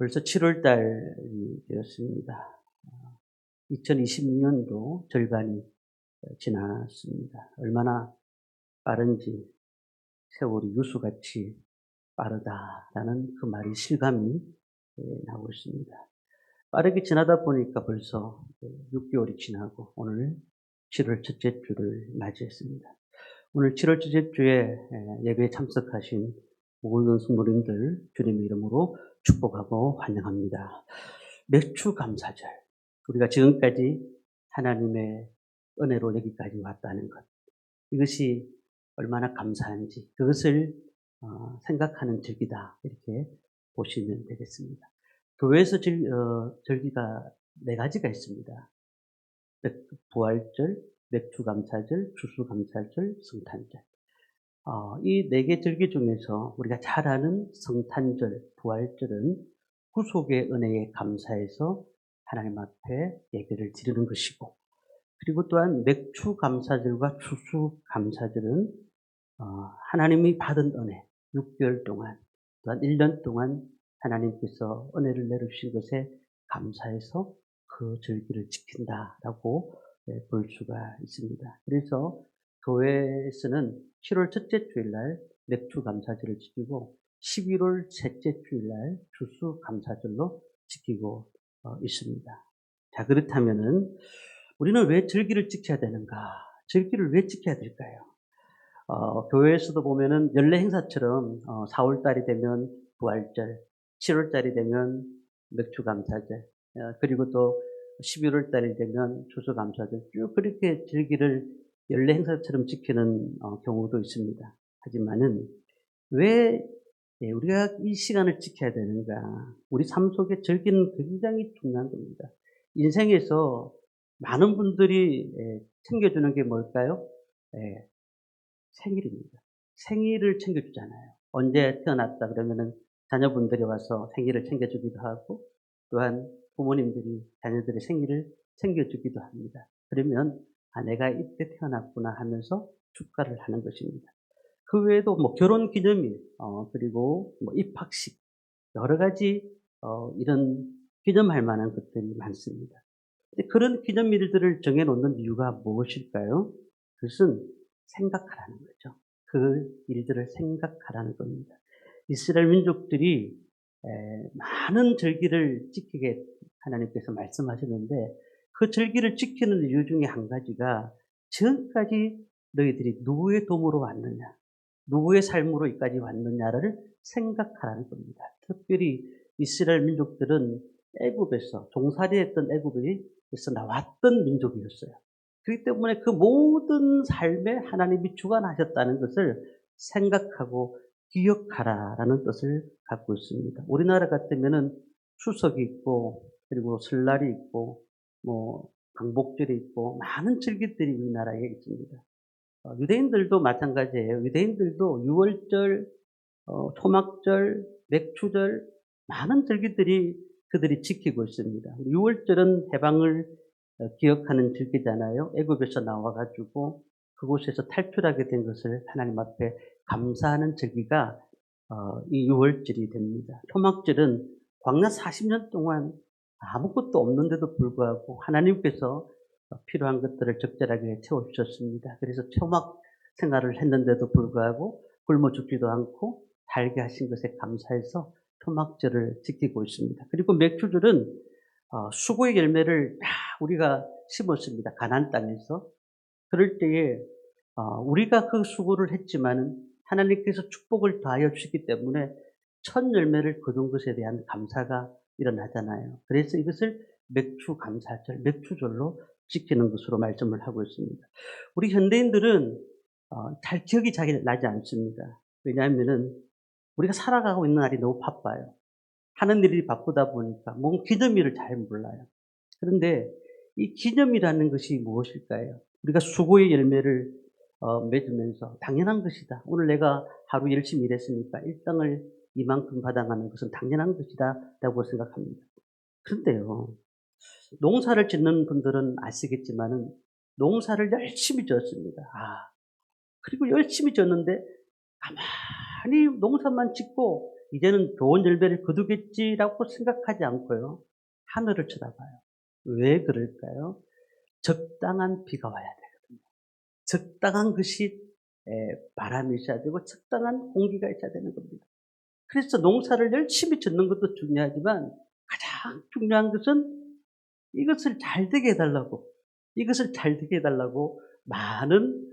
벌써 7월 달이 되었습니다. 2026년도 절반이 지났습니다. 얼마나 빠른지 세월이 유수같이 빠르다라는 그 말이 실감이 나고 있습니다. 빠르게 지나다 보니까 벌써 6개월이 지나고 오늘 7월 첫째 주를 맞이했습니다. 오늘 7월 첫째 주에 예배에 참석하신 모든 성도님들 주님의 이름으로 축복하고 환영합니다. 매주 감사절, 우리가 지금까지 하나님의 은혜로 여기까지 왔다는 것, 이것이 얼마나 감사한지 그것을 생각하는 절기다, 이렇게 보시면 되겠습니다. 교회에서 절기가 4가지가 있습니다. 부활절, 맥주감사절, 추수감사절, 성탄절. 이 4개 절기 중에서 우리가 잘 아는 성탄절, 부활절은 구속의 은혜에 감사해서 하나님 앞에 예배를 드리는 것이고, 그리고 또한 맥주감사절과 추수감사절은 하나님이 받은 은혜, 6개월 동안, 또한 1년 동안 하나님께서 은혜를 내려주신 것에 감사해서 그 절기를 지킨다라고 볼 수가 있습니다. 그래서 교회에서는 7월 첫째 주일날 맥주감사절을 지키고 11월 셋째 주일날 추수감사절로 지키고 있습니다. 자, 그렇다면은 우리는 왜 절기를 지켜야 되는가? 절기를 왜 지켜야 될까요? 교회에서도 보면은 연례 행사처럼 4월 달이 되면 부활절, 7월 달이 되면 맥주감사절, 그리고 또 11월 달이 되면 추수감사절, 쭉 그렇게 절기를 연례 행사처럼 지키는 경우도 있습니다. 하지만은 왜 우리가 이 시간을 지켜야 되는가? 우리 삶 속에 절기는 굉장히 중요한 겁니다. 인생에서 많은 분들이 챙겨주는 게 뭘까요? 생일입니다. 생일을 챙겨주잖아요. 언제 태어났다 그러면은 자녀분들이 와서 생일을 챙겨주기도 하고, 또한 부모님들이 자녀들의 생일을 챙겨주기도 합니다. 그러면 내가 이때 태어났구나 하면서 축하를 하는 것입니다. 그 외에도 결혼 기념일, 그리고 입학식, 여러 가지 이런 기념할 만한 것들이 많습니다. 그런 기념일들을 정해놓는 이유가 무엇일까요? 그것은 생각하라는 거죠. 그 일들을 생각하라는 겁니다. 이스라엘 민족들이 많은 절기를 지키게 하나님께서 말씀하셨는데, 그 절기를 지키는 이유 중에 한 가지가 지금까지 너희들이 누구의 도움으로 왔느냐, 누구의 삶으로 여기까지 왔느냐를 생각하라는 겁니다. 특별히 이스라엘 민족들은 애굽에서 종살이했던 애굽에서 나왔던 민족이었어요. 그렇기 때문에 그 모든 삶에 하나님이 주관하셨다는 것을 생각하고 기억하라라는 뜻을 갖고 있습니다. 우리나라 같으면은 추석이 있고, 그리고 설날이 있고, 광복절이 있고, 많은 절기들이 우리나라에 있습니다. 유대인들도 마찬가지예요. 유대인들도 유월절, 초막절, 맥추절, 많은 절기들이 그들이 지키고 있습니다. 유월절은 해방을 기억하는 절기잖아요. 애굽에서 나와가지고 그곳에서 탈출하게 된 것을 하나님 앞에 감사하는 절기가 이 유월절이 됩니다. 초막절은 광야 40년 동안 아무것도 없는데도 불구하고 하나님께서 필요한 것들을 적절하게 채워주셨습니다. 그래서 초막 생활을 했는데도 불구하고 굶어 죽지도 않고 살게 하신 것에 감사해서 초막절을 지키고 있습니다. 그리고 맥주절은 수고의 열매를 우리가 심었습니다. 가나안 땅에서. 그럴 때에 우리가 그 수고를 했지만은 하나님께서 축복을 더하여 주시기 때문에 첫 열매를 거둔 것에 대한 감사가 일어나잖아요. 그래서 이것을 맥주감사절, 맥주절로 지키는 것으로 말씀을 하고 있습니다. 우리 현대인들은 잘 기억이 잘 나지 않습니다. 왜냐하면은 우리가 살아가고 있는 날이 너무 바빠요. 하는 일이 바쁘다 보니까 기념일을 잘 몰라요. 그런데 이 기념이라는 것이 무엇일까요? 우리가 수고의 열매를 맺으면서 당연한 것이다. 오늘 내가 하루 열심히 일했으니까 일당을 이만큼 받아가는 것은 당연한 것이다 라고 생각합니다. 그런데요, 농사를 짓는 분들은 아시겠지만은 농사를 열심히 지었습니다. 그리고 열심히 지었는데 가만히 농사만 짓고 이제는 좋은 열매를 거두겠지라고 생각하지 않고요. 하늘을 쳐다봐요. 왜 그럴까요? 적당한 비가 와야 되거든요. 적당한 것이 바람이 있어야 되고 적당한 공기가 있어야 되는 겁니다. 그래서 농사를 열심히 짓는 것도 중요하지만 가장 중요한 것은 이것을 잘 되게 해달라고, 이것을 잘 되게 해달라고 많은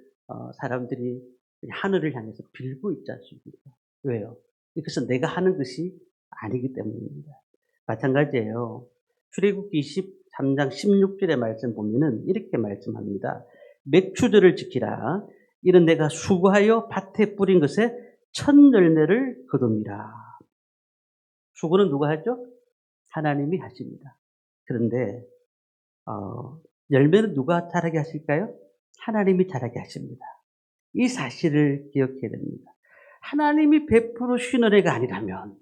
사람들이 하늘을 향해서 빌고 있지 않습니까? 왜요? 이것은 내가 하는 것이 아니기 때문입니다. 마찬가지예요. 출애굽기 23장 16절의 말씀 보면은 이렇게 말씀합니다. 맥추절을 지키라. 이는 내가 수고하여 밭에 뿌린 것에 첫 열매를 거둠이라. 수고는 누가 하죠? 하나님이 하십니다. 그런데 열매는 누가 자라게 하실까요? 하나님이 자라게 하십니다. 이 사실을 기억해야 됩니다. 하나님이 베푸르신 은혜가 아니라면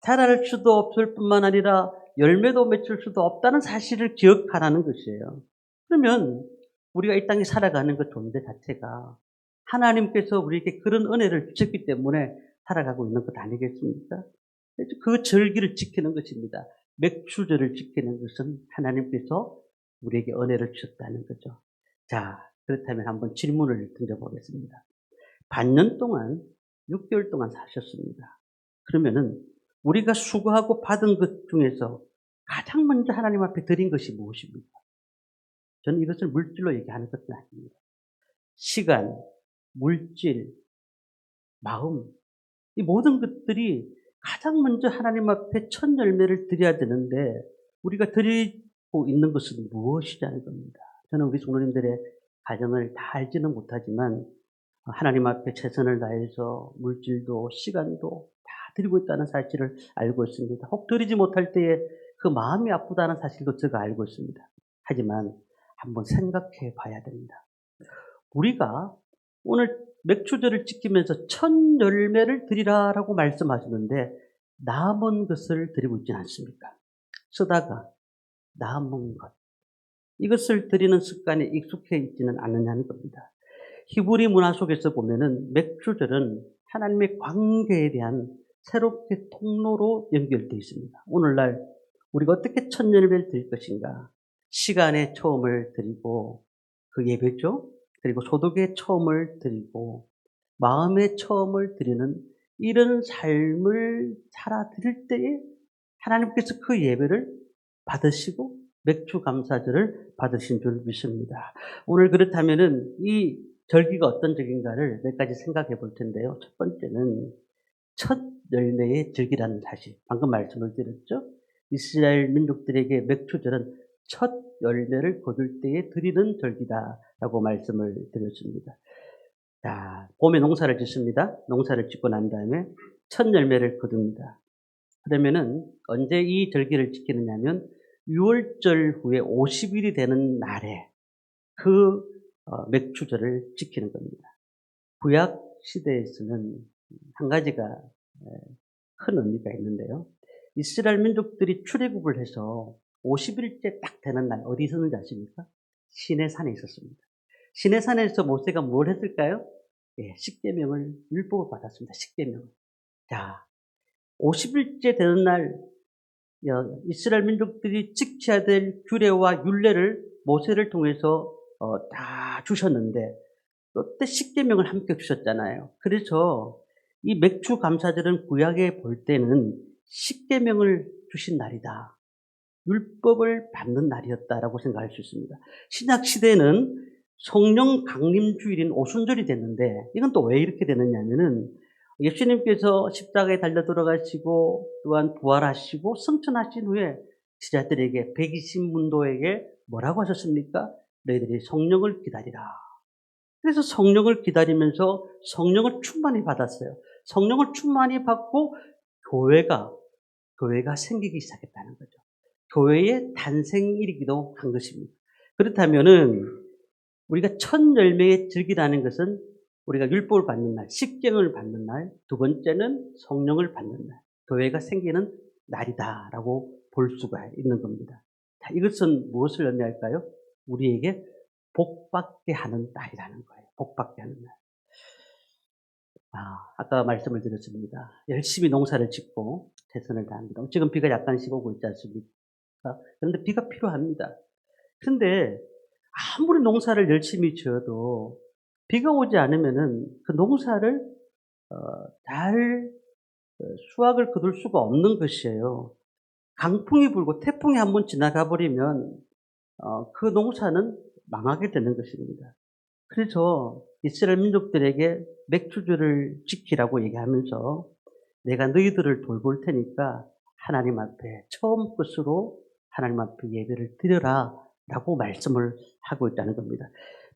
자랄 수도 없을 뿐만 아니라 열매도 맺을 수도 없다는 사실을 기억하라는 것이에요. 그러면 우리가 이 땅에 살아가는 그 존재 자체가 하나님께서 우리에게 그런 은혜를 주셨기 때문에 살아가고 있는 것 아니겠습니까? 그 절기를 지키는 것입니다. 맥추절을 지키는 것은 하나님께서 우리에게 은혜를 주셨다는 거죠. 자, 그렇다면 한번 질문을 던져보겠습니다. 반년 동안, 6개월 동안 사셨습니다. 그러면은 우리가 수고하고 받은 것 중에서 가장 먼저 하나님 앞에 드린 것이 무엇입니까? 저는 이것을 물질로 얘기하는 것은 아닙니다. 시간, 물질, 마음, 이 모든 것들이 가장 먼저 하나님 앞에 첫 열매를 드려야 되는데 우리가 드리고 있는 것은 무엇이냐는 겁니다. 저는 우리 성도님들의 가정을 다 알지는 못하지만 하나님 앞에 최선을 다해서 물질도 시간도 다 드리고 있다는 사실을 알고 있습니다. 혹 드리지 못할 때에 그 마음이 아프다는 사실도 제가 알고 있습니다. 하지만 한번 생각해 봐야 됩니다. 우리가 오늘 맥추절을 지키면서 첫 열매를 드리라라고 말씀하셨는데 남은 것을 드리고 있지는 않습니까? 쓰다가 남은 것, 이것을 드리는 습관에 익숙해 있지는 않느냐는 겁니다. 히브리 문화 속에서 보면은 맥추절은 하나님의 관계에 대한 새롭게 통로로 연결되어 있습니다. 오늘날 우리가 어떻게 첫 열매를 드릴 것인가? 시간의 처음을 드리고 그 예배죠. 그리고 소득의 처음을 드리고 마음의 처음을 드리는 이런 삶을 살아 드릴 때에 하나님께서 그 예배를 받으시고 맥주 감사절을 받으신 줄 믿습니다. 오늘 그렇다면은 이 절기가 어떤 절기인가를 몇 가지 생각해 볼 텐데요. 첫 번째는 첫 열매의 절기라는 사실. 방금 말씀을 드렸죠. 이스라엘 민족들에게 맥추절은 첫 열매를 거둘 때에 드리는 절기다라고 말씀을 드렸습니다. 자, 봄에 농사를 짓습니다. 농사를 짓고 난 다음에 첫 열매를 거둡니다. 그러면은 언제 이 절기를 지키느냐 하면 6월절 후에 50일이 되는 날에 그 맥추절을 지키는 겁니다. 구약 시대에서는 한 가지가 큰 의미가 있는데요. 이스라엘 민족들이 출애굽을 해서 50일째 딱 되는 날 어디 있었는지 아십니까? 시내산에 있었습니다. 시내산에서 모세가 뭘 했을까요? 예, 십계명을 율법을 받았습니다. 십계명. 자, 50일째 되는 날 이스라엘 민족들이 지켜야 될 규례와 율례를 모세를 통해서 다 주셨는데 그때 십계명을 함께 주셨잖아요. 그래서 이 맥주 감사절은 구약에 볼 때는 십계명을 주신 날이다. 율법을 받는 날이었다라고 생각할 수 있습니다. 신약 시대는 성령 강림 주일인 오순절이 됐는데 이건 또 왜 이렇게 되느냐면은 예수님께서 십자가에 달려 돌아가시고 또한 부활하시고 승천하신 후에 지자들에게 120문도에게 뭐라고 하셨습니까? 너희들이 성령을 기다리라. 그래서 성령을 기다리면서 성령을 충만히 받았어요. 성령을 충만히 받고 교회가 생기기 시작했다는 거죠. 교회의 탄생일이기도 한 것입니다. 그렇다면은 우리가 첫 열매의 절기라는 것은 우리가 율법을 받는 날, 십계명을 받는 날, 두 번째는 성령을 받는 날, 교회가 생기는 날이다라고 볼 수가 있는 겁니다. 자, 이것은 무엇을 의미할까요? 우리에게 복받게 하는 날이라는 거예요. 복받게 하는 날. 아까 말씀을 드렸습니다. 열심히 농사를 짓고 최선을 다합니다. 지금 비가 약간씩 오고 있지 않습니까? 그런데 비가 필요합니다. 근데 아무리 농사를 열심히 지어도 비가 오지 않으면은 그 농사를 어 잘 수확을 거둘 수가 없는 것이에요. 강풍이 불고 태풍이 한번 지나가 버리면 그 농사는 망하게 되는 것입니다. 그래서 이스라엘 민족들에게 맥주주를 지키라고 얘기하면서 "내가 너희들을 돌볼 테니까 하나님 앞에 처음 것으로 하나님 앞에 예배를 드려라."라고 말씀을 하고 있다는 겁니다.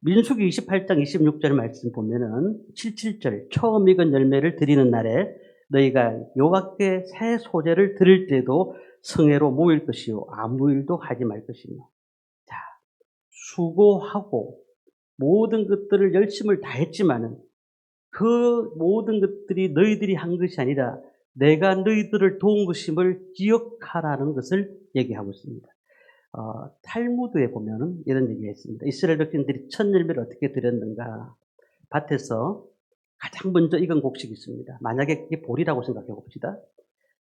민수기 28장 26절 말씀 보면은 77절 "처음 익은 열매를 드리는 날에 너희가 여호와께 새 소재를 드릴 때도 성회로 모일 것이요 아무 일도 하지 말 것이며." 자, 수고하고 모든 것들을 열심을 다했지만은 그 모든 것들이 너희들이 한 것이 아니라 내가 너희들을 도운 것임을 기억하라는 것을 얘기하고 있습니다. 탈무드에 보면은 이런 얘기가 있습니다. 이스라엘 백성들이 첫 열매를 어떻게 드렸는가? 밭에서 가장 먼저 익은 곡식이 있습니다. 만약에 그게 보리라고 생각해 봅시다.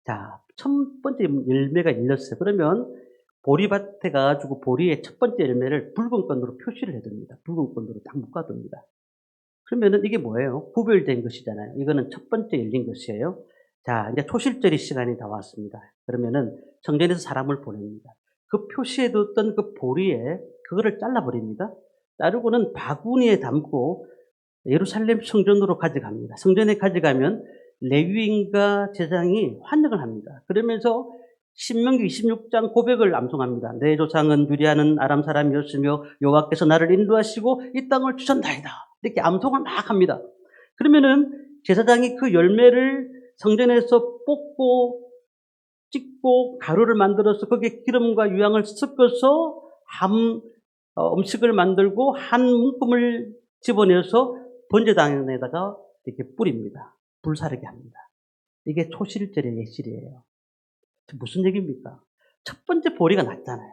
자, 첫 번째 열매가 열렸어요. 그러면 보리밭에 가 가지고 보리의 첫 번째 열매를 붉은 끈으로 표시를 해 둡니다. 붉은 끈으로 딱 묶어 둡니다. 그러면은 이게 뭐예요? 구별된 것이잖아요. 이거는 첫 번째 열린 것이에요. 자, 이제 초실절이 시간이 다 왔습니다. 그러면은 성전에서 사람을 보냅니다. 그 표시해 뒀던 그 보리에 그거를 잘라 버립니다. 자르고는 바구니에 담고 예루살렘 성전으로 가져갑니다. 성전에 가져가면 레위인과 제사장이 환영을 합니다. 그러면서 신명기 26장 고백을 암송합니다. "내 조상은 유리하는 아람 사람이었으며 여호와께서 나를 인도하시고 이 땅을 주셨나이다." 이렇게 암송을 막 합니다. 그러면은 제사장이 그 열매를 성전에서 뽑고 찢고 가루를 만들어서 거기에 기름과 유향을 섞어서 음식을 만들고 한 문금을 집어내서 번제단에다가 이렇게 뿌립니다. 불사르게 합니다. 이게 초실절의 예술이에요. 무슨 얘기입니까? 첫 번째 보리가 났잖아요.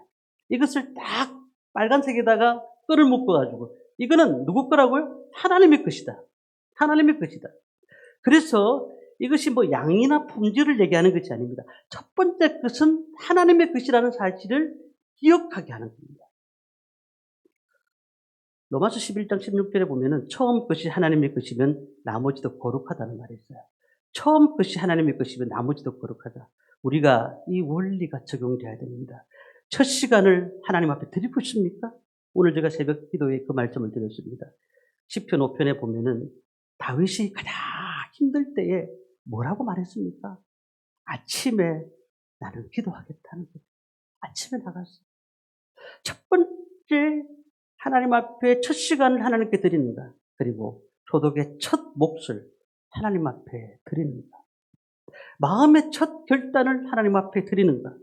이것을 딱 빨간색에다가 끈을 묶어 가지고 이거는 누구 거라고요? 하나님의 것이다. 하나님의 것이다. 그래서 이것이 뭐 양이나 품질을 얘기하는 것이 아닙니다. 첫 번째 것은 하나님의 것이라는 사실을 기억하게 하는 겁니다. 로마서 11장 16절에 보면은 처음 것이 하나님의 것이면 나머지도 거룩하다는 말이 있어요. 처음 것이 하나님의 것이면 나머지도 거룩하다. 우리가 이 원리가 적용돼야 됩니다. 첫 시간을 하나님 앞에 드리고 있습니까? 오늘 제가 새벽 기도에 그 말씀을 드렸습니다. 시편 5편에 보면은 다윗이 가장 힘들 때에 뭐라고 말했습니까? 아침에 나는 기도하겠다는 거예요. 아침에 나갔어. 첫 번째 하나님 앞에 첫 시간을 하나님께 드리는가? 그리고 소독의 첫 몫을 하나님 앞에 드리는가? 마음의 첫 결단을 하나님 앞에 드리는가?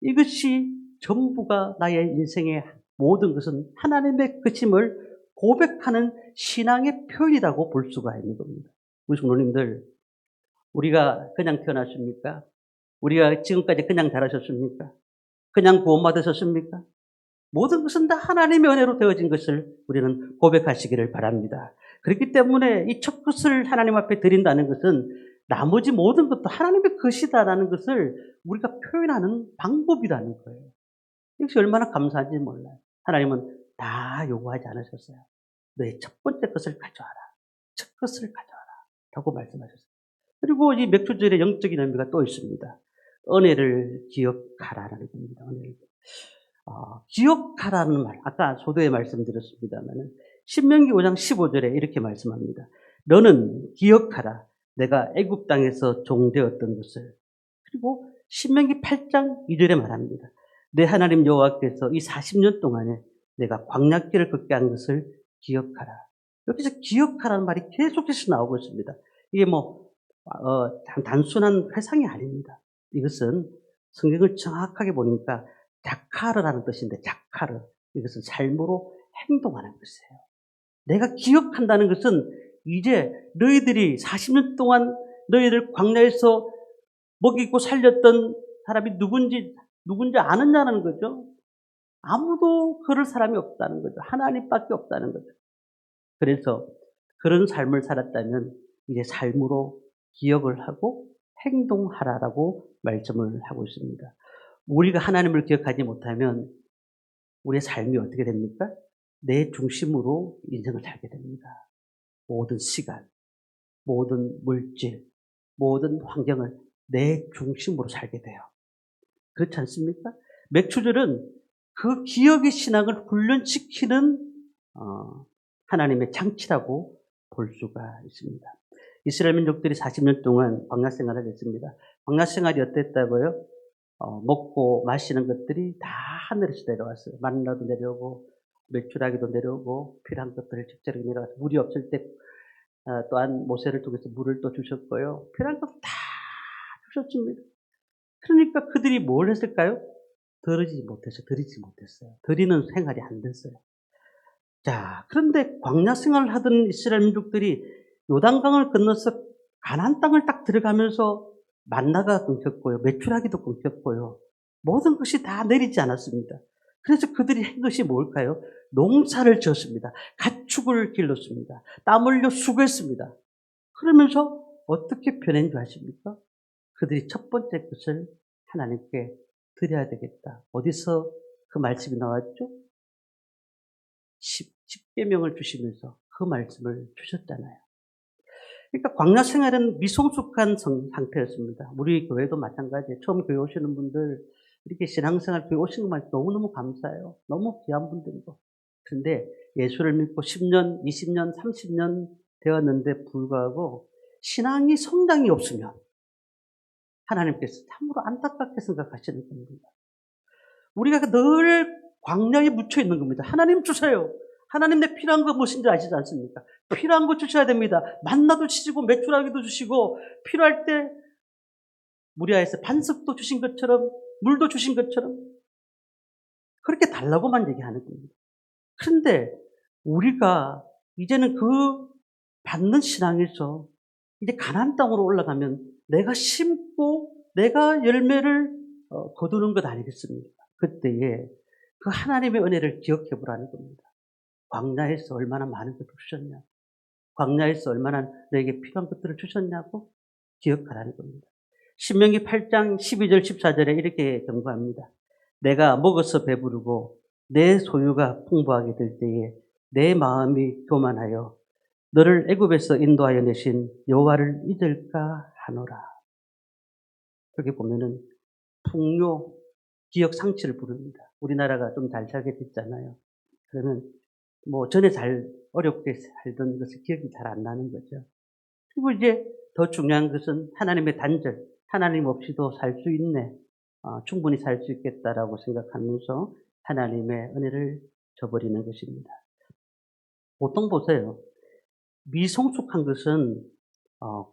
이것이 전부가 나의 인생의 모든 것은 하나님의 것임을 고백하는 신앙의 표현이라고 볼 수가 있는 겁니다. 우리 성도님들, 우리가 그냥 태어났습니까? 우리가 지금까지 그냥 자라셨습니까? 그냥 구원받으셨습니까? 모든 것은 다 하나님의 은혜로 되어진 것을 우리는 고백하시기를 바랍니다. 그렇기 때문에 이 첫 것을 하나님 앞에 드린다는 것은 나머지 모든 것도 하나님의 것이다라는 것을 우리가 표현하는 방법이라는 거예요. 이것이 얼마나 감사한지 몰라요. 하나님은 다 요구하지 않으셨어요. 너의 첫 번째 것을 가져와라. 첫 것을 가져와라. 라고 말씀하셨어요. 그리고 이 맥주절의 영적인 의미가 또 있습니다. 은혜를 기억하라는 겁니다. 은혜를. 기억하라는 말, 아까 소도에 말씀드렸습니다만 신명기 5장 15절에 이렇게 말씀합니다. 너는 기억하라. 내가 애굽 땅에서 종되었던 것을. 그리고 신명기 8장 2절에 말합니다. 내 하나님 여호와께서 이 40년 동안에 내가 광야길을 걷게 한 것을 기억하라. 여기서 기억하라는 말이 계속해서 나오고 있습니다. 이게 단순한 회상이 아닙니다. 이것은 성경을 정확하게 보니까 자카르라는 뜻인데 자카르. 이것은 삶으로 행동하는 것이에요. 내가 기억한다는 것은 이제 너희들이 40년 동안 너희들 광야에서 먹이고 살렸던 사람이 누군지 아느냐는 거죠. 아무도 그럴 사람이 없다는 거죠. 하나님밖에 없다는 거죠. 그래서 그런 삶을 살았다면 이제 삶으로 기억을 하고 행동하라라고 말씀을 하고 있습니다. 우리가 하나님을 기억하지 못하면 우리의 삶이 어떻게 됩니까? 내 중심으로 인생을 살게 됩니다. 모든 시간, 모든 물질, 모든 환경을 내 중심으로 살게 돼요. 그렇지 않습니까? 맥주절은 그 기억의 신앙을 훈련시키는 하나님의 장치라고 볼 수가 있습니다. 이스라엘 민족들이 40년 동안 광야 생활을 했습니다. 광야 생활이 어땠다고요? 먹고 마시는 것들이 다 하늘에서 내려왔어요. 만나도 내려오고 메추라기도 내려오고 필요한 것들을 적절하게 내려와서 물이 없을 때 또한 모세를 통해서 물을 또 주셨고요. 필요한 것을 다 주셨습니다. 그러니까 그들이 뭘 했을까요? 드리지 못했어요. 드리는 생활이 안 됐어요. 자, 그런데 광야 생활을 하던 이스라엘 민족들이 요단강을 건너서 가나안 땅을 딱 들어가면서 만나가 끊겼고요. 메추라기도 끊겼고요. 모든 것이 다 내리지 않았습니다. 그래서 그들이 한 것이 뭘까요? 농사를 지었습니다. 가축을 길렀습니다. 땀 흘려 수고했습니다. 그러면서 어떻게 변한 줄 아십니까? 그들이 첫 번째 것을 하나님께 드려야 되겠다. 어디서 그 말씀이 나왔죠? 10계명을 주시면서 그 말씀을 주셨잖아요. 그러니까 광야 생활은 미성숙한 상태였습니다. 우리 교회도 마찬가지예요. 처음 교회 오시는 분들 이렇게 신앙생활 교회 오시는 말 너무너무 감사해요. 너무 귀한 분들이고. 그런데 예수를 믿고 10년, 20년, 30년 되었는데 불구하고 신앙이 성장이 없으면 하나님께서 참으로 안타깝게 생각하시는 겁니다. 우리가 늘 광야에 묻혀 있는 겁니다. 하나님 주세요. 하나님 내 필요한 거 무엇인지 아시지 않습니까? 필요한 거 주셔야 됩니다. 만나도 주시고 메추라기도 주시고 필요할 때 무리아에서 반석도 주신 것처럼 물도 주신 것처럼 그렇게 달라고만 얘기하는 겁니다. 그런데 우리가 이제는 그 받는 신앙에서 이제 가나안 땅으로 올라가면 내가 심고 내가 열매를 거두는 것 아니겠습니까? 그때에 그 하나님의 은혜를 기억해 보라는 겁니다. 광야에서 얼마나 많은 것을 주셨냐. 광야에서 얼마나 너에게 필요한 것들을 주셨냐고 기억하라는 겁니다. 신명기 8장 12절 14절에 이렇게 경고합니다. 내가 먹어서 배부르고 내 소유가 풍부하게 될 때에 내 마음이 교만하여 너를 애굽에서 인도하여 내신 여호와를 잊을까 하노라. 여기 보면은 풍요, 기억 상실을 부릅니다. 우리나라가 좀 잘 살게 됐잖아요. 그러면 전에 어렵게 살던 것을 기억이 잘 안 나는 거죠. 그리고 이제 더 중요한 것은 하나님의 단절, 하나님 없이도 살 수 있네, 충분히 살 수 있겠다라고 생각하면서 하나님의 은혜를 저버리는 것입니다. 보통 보세요. 미성숙한 것은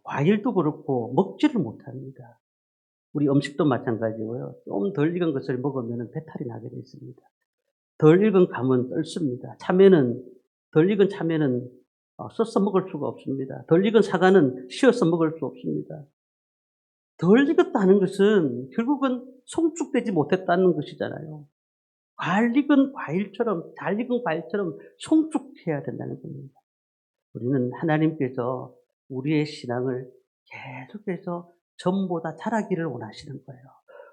과일도 그렇고 먹지를 못합니다. 우리 음식도 마찬가지고요. 좀 덜 익은 것을 먹으면 배탈이 나게 되어 있습니다. 덜 익은 감은 떫습니다. 덜 익은 참외는 써서 먹을 수가 없습니다. 덜 익은 사과는 씌어서 먹을 수 없습니다. 덜 익었다는 것은 결국은 성숙되지 못했다는 것이잖아요. 잘 익은 과일처럼 성숙해야 된다는 겁니다. 우리는 하나님께서 우리의 신앙을 계속해서 전보다 자라기를 원하시는 거예요.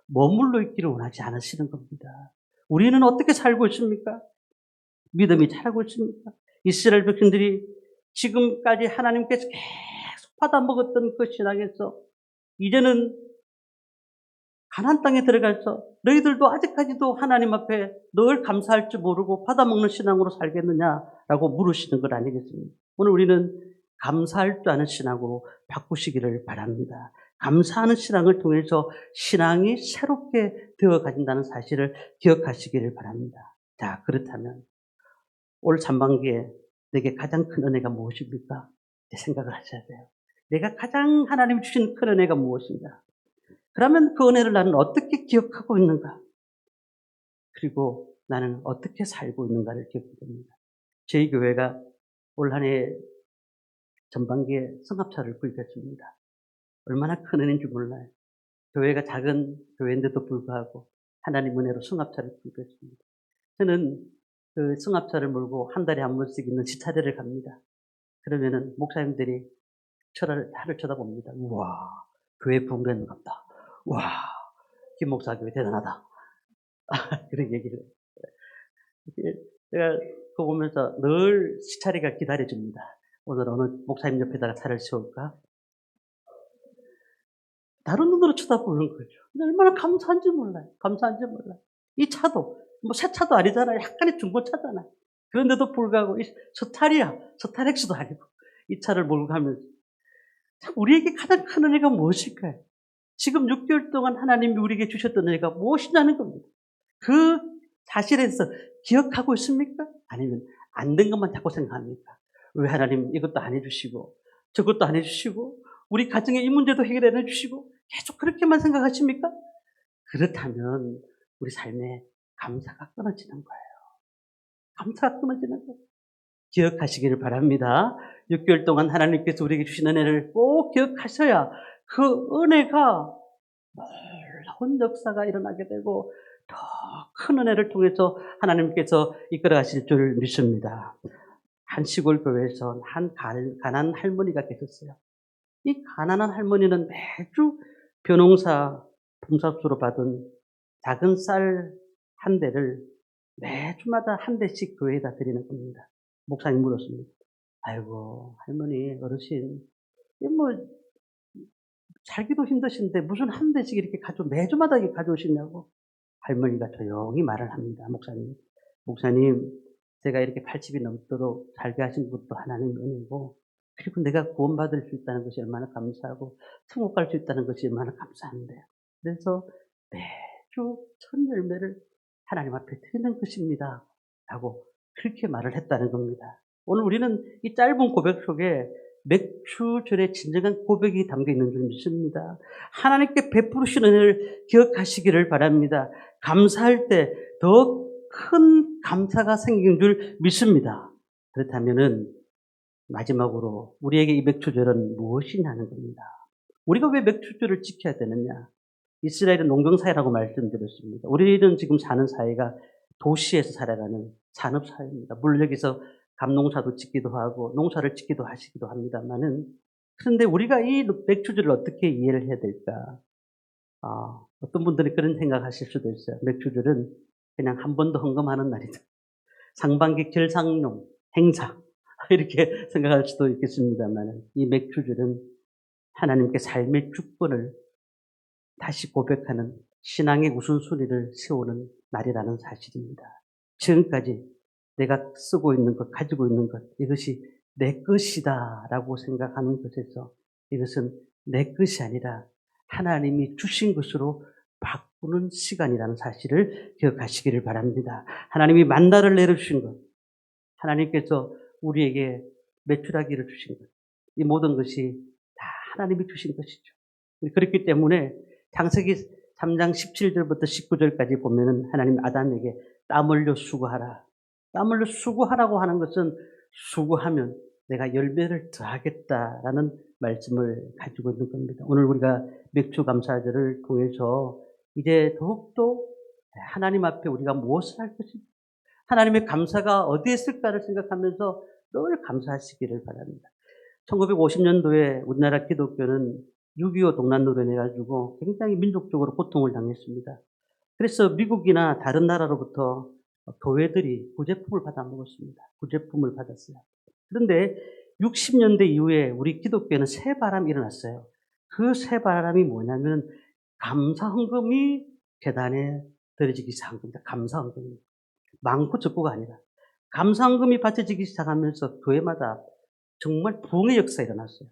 머물러 있기를 원하지 않으시는 겁니다. 우리는 어떻게 살고 있습니까? 믿음이 자라고 있습니까? 이스라엘 백성들이 지금까지 하나님께서 계속 받아먹었던 그 신앙에서 이제는 가나안 땅에 들어가서 너희들도 아직까지도 하나님 앞에 늘 감사할 줄 모르고 받아먹는 신앙으로 살겠느냐라고 물으시는 것 아니겠습니까? 오늘 우리는 감사할 줄 아는 신앙으로 바꾸시기를 바랍니다. 감사하는 신앙을 통해서 신앙이 새롭게 되어 가진다는 사실을 기억하시기를 바랍니다. 자, 그렇다면 올 상반기에 내게 가장 큰 은혜가 무엇입니까? 생각을 하셔야 돼요. 내가 가장 하나님 주신 큰 은혜가 무엇인가? 그러면 그 은혜를 나는 어떻게 기억하고 있는가? 그리고 나는 어떻게 살고 있는가를 기억해야 됩니다. 저희 교회가 올 한 해 전반기에 성합차를 구입했습니다. 얼마나 큰 은혜인지 몰라요. 교회가 작은 교회인데도 불구하고 하나님 은혜로 성합차를 구입했습니다. 저는 그 승합차를 몰고 한 달에 한 번씩 있는 지차대를 갑니다. 그러면은 목사님들이 하늘 쳐다봅니다. 우와, 교회 부흥되는 것 같다. 우와, 김 목사 교회 대단하다. 그런 얘기를. 제가 그거 보면서 늘 시차리가 기다려줍니다. 오늘 어느 목사님 옆에다가 차를 세울까? 다른 눈으로 쳐다보는 거죠. 얼마나 감사한지 몰라요. 감사한지 몰라요. 이 차도, 뭐 새 차도 아니잖아요. 약간의 중고차잖아요. 그런데도 불구하고, 스타리아, 스타렉스도 아니고, 이 차를 몰고 가면서, 참, 우리에게 가장 큰 은혜가 무엇일까요? 지금 6개월 동안 하나님이 우리에게 주셨던 은혜가 무엇이냐는 겁니다. 그 사실에서 기억하고 있습니까? 아니면 안 된 것만 자꾸 생각합니까? 왜 하나님 이것도 안 해주시고 저것도 안 해주시고 우리 가정의 이 문제도 해결 안 해주시고 계속 그렇게만 생각하십니까? 그렇다면 우리 삶에 감사가 끊어지는 거예요. 감사가 끊어지는 거예요. 기억하시기를 바랍니다. 6개월 동안 하나님께서 우리에게 주신 은혜를 꼭 기억하셔야 그 은혜가 놀라운 역사가 일어나게 되고 더 큰 은혜를 통해서 하나님께서 이끌어 가실 줄 믿습니다. 한 시골 교회에서 한 가난한 할머니가 계셨어요. 이 가난한 할머니는 매주 벼농사 봉사수로 받은 작은 쌀 한 대를 매주마다 한 대씩 교회에다 드리는 겁니다. 목사님 물었습니다. 아이고 할머니 어르신 뭐 살기도 힘드신데 무슨 한 대씩 이렇게 매주마다 이렇게 가져오시냐고. 할머니가 조용히 말을 합니다. 목사님, 제가 이렇게 80이 넘도록 살게 하신 것도 하나님 은혜고, 그리고 내가 구원받을 수 있다는 것이 얼마나 감사하고, 천국 갈 수 있다는 것이 얼마나 감사한데요. 그래서 매주 천 열매를 하나님 앞에 드리는 것입니다. 라고 그렇게 말을 했다는 겁니다. 오늘 우리는 이 짧은 고백 속에 맥주절의 진정한 고백이 담겨 있는 줄 믿습니다. 하나님께 베푸시는 은혜를 기억하시기를 바랍니다. 감사할 때 더 큰 감사가 생기는 줄 믿습니다. 그렇다면은 마지막으로 우리에게 이 맥주절은 무엇이냐는 겁니다. 우리가 왜 맥주절을 지켜야 되느냐? 이스라엘은 농경사회라고 말씀드렸습니다. 우리는 지금 사는 사회가 도시에서 살아가는 산업사회입니다. 물론 여기서 감농사도 짓기도 하고 농사를 짓기도 하시기도 합니다만은 그런데 우리가 이 맥주절을 어떻게 이해를 해야 될까? 어떤 분들이 그런 생각하실 수도 있어요. 맥주절은 그냥 한 번 더 헌금하는 날이다. 상반기 결상용 행사 이렇게 생각할 수도 있겠습니다만 이 맥주절은 하나님께 삶의 주권을 다시 고백하는 신앙의 우선순위를 세우는 날이라는 사실입니다. 지금까지 내가 쓰고 있는 것, 가지고 있는 것, 이것이 내 것이다 라고 생각하는 것에서 이것은 내 것이 아니라 하나님이 주신 것으로 바꾸는 시간이라는 사실을 기억하시기를 바랍니다. 하나님이 만나를 내려주신 것, 하나님께서 우리에게 메추라기를 주신 것, 이 모든 것이 다 하나님이 주신 것이죠. 그렇기 때문에 창세기 3장 17절부터 19절까지 보면은 하나님 아담에게 땀 흘려 수고하라. 땀 흘려 수고하라고 하는 것은 수고하면 내가 열매를 더하겠다라는 말씀을 가지고 있는 겁니다. 오늘 우리가 맥주 감사절을 통해서 이제 더욱더 하나님 앞에 우리가 무엇을 할 것인가, 하나님의 감사가 어디에 있을까를 생각하면서 늘 감사하시기를 바랍니다. 1950년도에 우리나라 기독교는 6.25 동란으로 인해가지고 굉장히 민족적으로 고통을 당했습니다. 그래서 미국이나 다른 나라로부터 교회들이 구제품을 받아 먹었습니다. 구제품을 받았어요. 그런데 60년대 이후에 우리 기독교에는 새 바람이 일어났어요. 그 새 바람이 뭐냐면 감사 헌금이 재단에 들어지기 시작한 겁니다. 감사 헌금이. 많고 적고가 아니라. 감사 헌금이 바쳐지기 시작하면서 교회마다 정말 부흥의 역사가 일어났어요.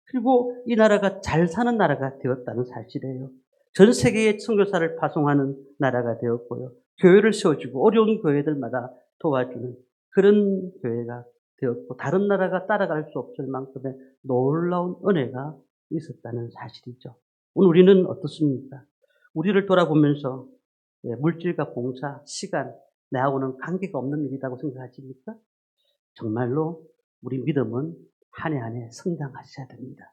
그리고 이 나라가 잘 사는 나라가 되었다는 사실이에요. 전 세계에 선교사를 파송하는 나라가 되었고요. 교회를 세워주고 어려운 교회들마다 도와주는 그런 교회가 되었고 다른 나라가 따라갈 수 없을 만큼의 놀라운 은혜가 있었다는 사실이죠. 오늘 우리는 어떻습니까? 우리를 돌아보면서 물질과 봉사, 시간, 나하고는 관계가 없는 일이라고 생각하십니까? 정말로 우리 믿음은 한 해 한 해 성장하셔야 됩니다.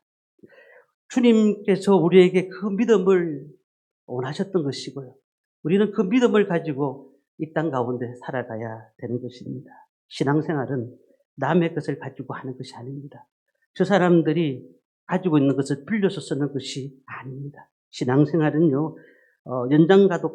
주님께서 우리에게 그 믿음을 원하셨던 것이고요. 우리는 그 믿음을 가지고 이 땅 가운데 살아가야 되는 것입니다. 신앙생활은 남의 것을 가지고 하는 것이 아닙니다. 저 사람들이 가지고 있는 것을 빌려서 쓰는 것이 아닙니다. 신앙생활은요, 연장과도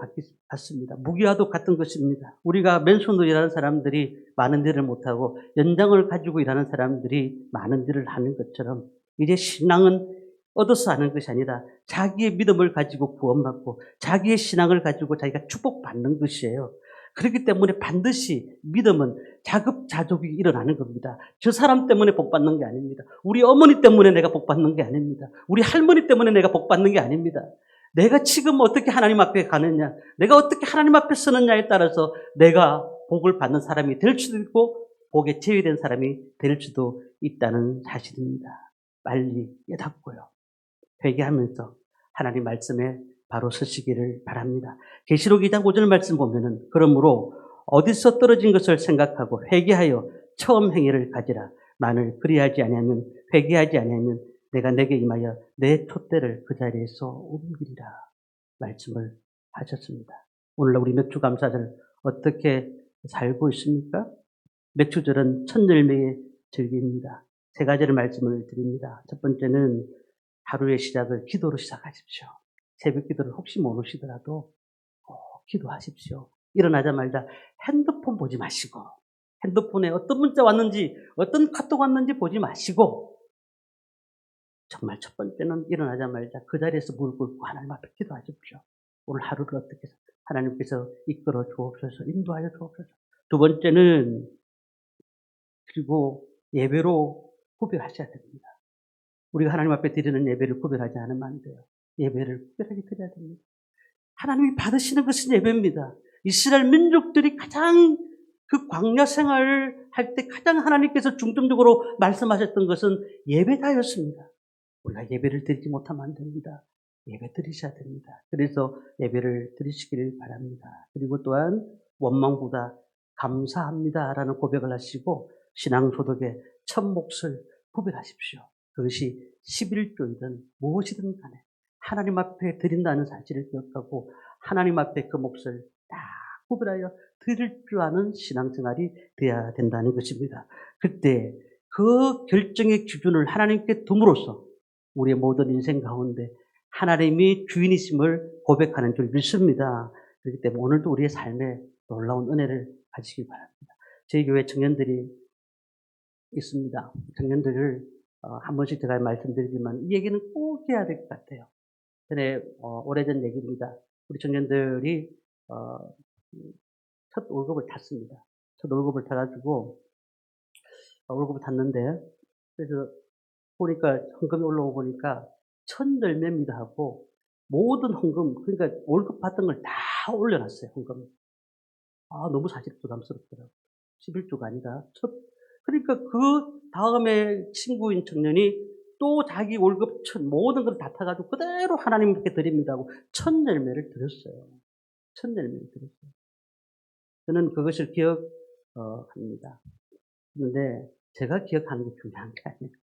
같습니다. 무기와도 같은 것입니다. 우리가 맨손으로 일하는 사람들이 많은 일을 못하고 연장을 가지고 일하는 사람들이 많은 일을 하는 것처럼 이제 신앙은 얻어서 하는 것이 아니라 자기의 믿음을 가지고 구원받고 자기의 신앙을 가지고 자기가 축복받는 것이에요. 그렇기 때문에 반드시 믿음은 자급자족이 일어나는 겁니다. 저 사람 때문에 복받는 게 아닙니다. 우리 어머니 때문에 내가 복받는 게 아닙니다. 우리 할머니 때문에 내가 복받는 게 아닙니다. 내가 지금 어떻게 하나님 앞에 가느냐, 내가 어떻게 하나님 앞에 서느냐에 따라서 내가 복을 받는 사람이 될 수도 있고 복에 제외된 사람이 될 수도 있다는 사실입니다. 빨리 깨닫고요. 회개하면서 하나님 말씀에 바로 서시기를 바랍니다. 계시록 2장 5절 말씀 보면은 그러므로 어디서 떨어진 것을 생각하고 회개하여 처음 행위를 가지라. 만일 그리하지 아니하면 회개하지 아니하면 내가 내게 임하여 내 촛대를 그 자리에서 옮기리라. 말씀을 하셨습니다. 오늘 우리 맥주감사절 어떻게 살고 있습니까? 맥주절은 첫 열매의 절기입니다. 세 가지를 말씀을 드립니다. 첫 번째는 하루의 시작을 기도로 시작하십시오. 새벽 기도를 혹시 못 오시더라도 꼭 기도하십시오. 일어나자마자 핸드폰 보지 마시고 핸드폰에 어떤 문자 왔는지 어떤 카톡 왔는지 보지 마시고 정말 첫 번째는 일어나자마자 그 자리에서 무릎 꿇고 하나님 앞에 기도하십시오. 오늘 하루를 어떻게 하나님께서 이끌어 주옵소서, 인도하여 주옵소서. 두 번째는 그리고 예배로 구별하셔야 됩니다. 우리가 하나님 앞에 드리는 예배를 구별하지 않으면 안 돼요. 예배를 구별하게 드려야 됩니다. 하나님이 받으시는 것은 예배입니다. 이스라엘 민족들이 가장 그 광야 생활을 할 때 가장 하나님께서 중점적으로 말씀하셨던 것은 예배다였습니다. 우리가 예배를 드리지 못하면 안 됩니다. 예배 드리셔야 됩니다. 그래서 예배를 드리시기를 바랍니다. 그리고 또한 원망보다 감사합니다라는 고백을 하시고 신앙소득의 첫 몫을 구별하십시오. 그것이 11조이든 무엇이든 간에 하나님 앞에 드린다는 사실을 기억하고 하나님 앞에 그 몫을 딱 구별하여 드릴 줄 아는 신앙생활이 되어야 된다는 것입니다. 그때 그 결정의 기준을 하나님께 둠으로써 우리의 모든 인생 가운데 하나님이 주인이심을 고백하는 줄 믿습니다. 그렇기 때문에 오늘도 우리의 삶에 놀라운 은혜를 가지시기 바랍니다. 저희 교회 청년들이 있습니다. 청년들을 한 번씩 제가 말씀드리지만 이 얘기는 꼭 해야 될 것 같아요. 전에 오래전 얘기입니다. 우리 청년들이 첫 월급을 탔습니다. 첫 월급을 타가지고 월급을 탔는데 그래서 보니까 헌금이 올라오고 보니까 1,010매입니다 하고 모든 헌금 그러니까 월급 받던 걸 다 올려놨어요. 헌금. 너무 사실 부담스럽더라고요. 11조가 아니라 그러니까 그 다음에 친구인 청년이 또 자기 월급 모든 걸 다 타가지고 그대로 하나님께 드립니다 하고 1,010매를 드렸어요. 1,010매를 드렸어요. 저는 그것을 기억합니다. 그런데 제가 기억하는 게 중요한 게 아니에요.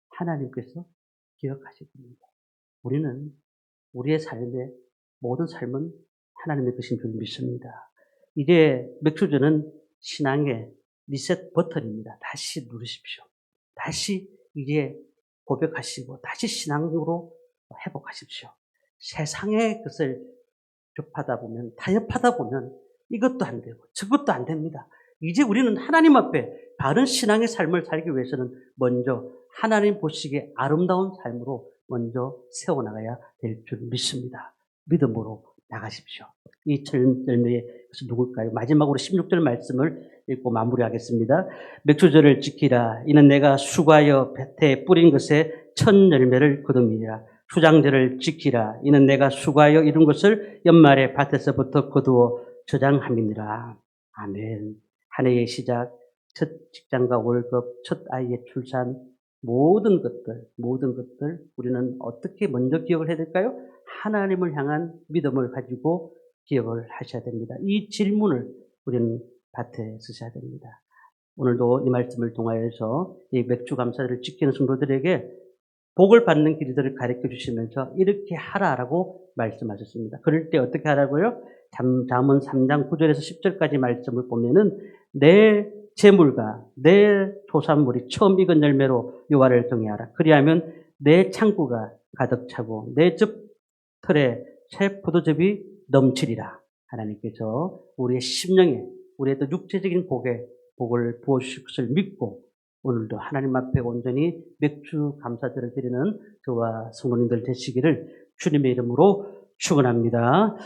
하나님께서 기억하실 겁니다. 우리는 우리의 삶의 모든 삶은 하나님의 것인 줄 믿습니다. 이제 맥주주는 신앙의 리셋 버튼입니다. 다시 누르십시오. 다시 이제 고백하시고 다시 신앙으로 회복하십시오. 세상의 것을 접하다 보면 타협하다 보면 이것도 안 되고 저것도 안 됩니다. 이제 우리는 하나님 앞에 바른 신앙의 삶을 살기 위해서는 먼저 하나님 보시기에 아름다운 삶으로 먼저 세워나가야 될 줄 믿습니다. 믿음으로 나가십시오. 이 1,010매의 것은 누굴까요? 마지막으로 16절 말씀을 읽고 마무리하겠습니다. 맥주절을 지키라. 이는 내가 수고하여 밭에 뿌린 것에 1,010매를 거둠이니라. 수장절을 지키라. 이는 내가 수고하여 이룬 것을 연말에 밭에서부터 거두어 저장함이니라. 아멘. 한 해의 시작, 첫 직장과 월급, 첫 아이의 출산, 모든 것들 우리는 어떻게 먼저 기억을 해야 될까요? 하나님을 향한 믿음을 가지고 기억을 하셔야 됩니다. 이 질문을 우리는 밭에 쓰셔야 됩니다. 오늘도 이 말씀을 통하여서 이 맥주 감사를 지키는 성도들에게 복을 받는 길들을 가르쳐 주시면서 이렇게 하라라고 말씀하셨습니다. 그럴 때 어떻게 하라고요? 잠언 3장 9절에서 10절까지 말씀을 보면은 내 재물과 내 토산물이 처음 익은 열매로 여호와를 경외하라. 그리하면 내 창고가 가득 차고 내 집 털에 새 포도즙이 넘치리라. 하나님께서 우리의 심령에 우리의 또 육체적인 복을 부어주실 것을 믿고 오늘도 하나님 앞에 온전히 맥주 감사절을 드리는 저와 성도님들 되시기를 주님의 이름으로 축원합니다.